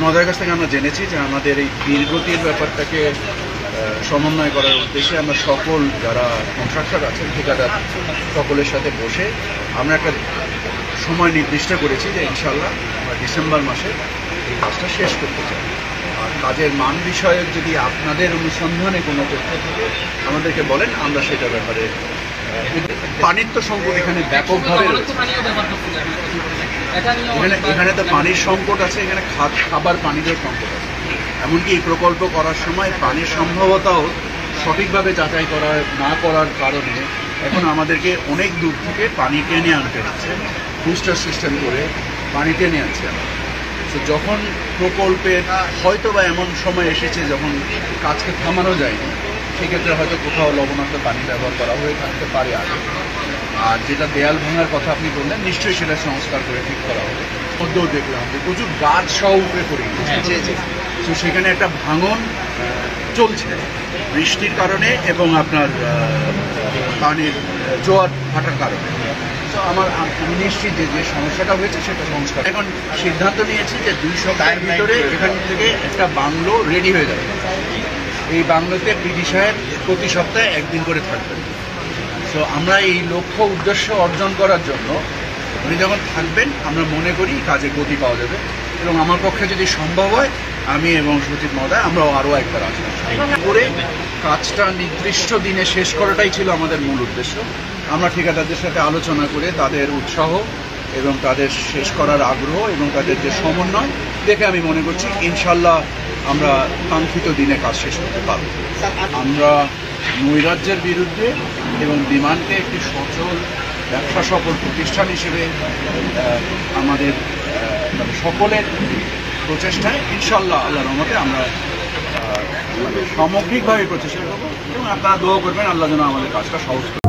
মহোদয়ের কাছ থেকে আমরা জেনেছি যে আমাদের এই ধীরগতির ব্যাপারটাকে সমন্বয় করার উদ্দেশ্যে আমরা সকল যারা কন্ট্রাক্টর আছেন ঠিকাদার সকলের সাথে বসে আমরা একটা সময় নির্দিষ্ট করেছি যে ইনশাল্লাহ আমরা ডিসেম্বর মাসে এই কাজটা শেষ করতে চাই। আর কাজের মান বিষয়ক যদি আপনাদের অনুসন্ধানে কোনো তথ্য থাকে আমাদেরকে বলেন, আমরা সেটার ব্যাপারে। পানির তো সংকট এখানে ব্যাপকভাবে রয়েছে, এখানে তো পানির সংকট আছে, এখানে খাবার পানিরও সংকট আছে। এমনকি এই প্রকল্প করার সময় পানির সম্ভবতাও সঠিকভাবে যাচাই না করার কারণে এখন আমাদেরকে অনেক দূর থেকে পানি টেনে আনতে হচ্ছে, বুস্টার সিস্টেম করে পানি টেনে আনছে আমরা। তো যখন প্রকল্পের হয়তো বা এমন সময় এসেছে যখন কাজকে থামানো যায়নি, সেক্ষেত্রে হয়তো কোথাও লবণাক্ত পানি ব্যবহার করা হয়ে থাকতে পারে আগে। আর যেটা দেয়াল ভাঙার কথা আপনি বললেন, নিশ্চয়ই সেটা সংস্কার করে ঠিক করা হবে। মধ্যেও দেখলাম যে প্রচুর গাছ সহ উপরে পড়ে গিয়েছে, তো সেখানে একটা ভাঙন চলছে বৃষ্টির কারণে এবং আপনার পানির জোয়ার ভাটার কারণে। তো আমি নিশ্চিত যে সমস্যাটা হয়েছে সেটা সংস্কার। এখন সিদ্ধান্ত নিয়েছি যে 2 সপ্তাহের ভিতরে এখান থেকে একটা বাংলো রেডি হয়ে যাবে। এই বাংলোতে পিডি সাহেব প্রতি সপ্তাহে 1 দিন করে থাকবেন। তো আমরা এই লক্ষ্য উদ্দেশ্য অর্জন করার জন্য উনি যখন থাকবেন আমরা মনে করি কাজে গতি পাওয়া যাবে, এবং আমার পক্ষে যদি সম্ভব হয় আমি এবং সচিব মহোদয় আমরাও আরও একবার আসবো করে কাজটা নির্দিষ্ট দিনে শেষ করাটাই ছিল আমাদের মূল উদ্দেশ্য। আমরা ঠিকাদারদের সাথে আলোচনা করে তাদের উৎসাহ এবং তাদের শেষ করার আগ্রহ এবং তাদের যে সমন্বয় দেখে আমি মনে করছি ইনশাল্লাহ আমরা কাঙ্ক্ষিত দিনে কাজ শেষ করতে পারব। আমরা নৈরাজ্যের বিরুদ্ধে এবং বিমানকে একটি সচল ব্যবসা সফল প্রতিষ্ঠান হিসেবে আমাদের সকলের প্রচেষ্টায় ইনশাল্লাহ আল্লাহর রহমতে আমরা সামগ্রিকভাবে প্রচেষ্টা করব, এবং আপনারা দোয়া করবেন আল্লাহ যেন আমাদের কাজটা সহজ করে।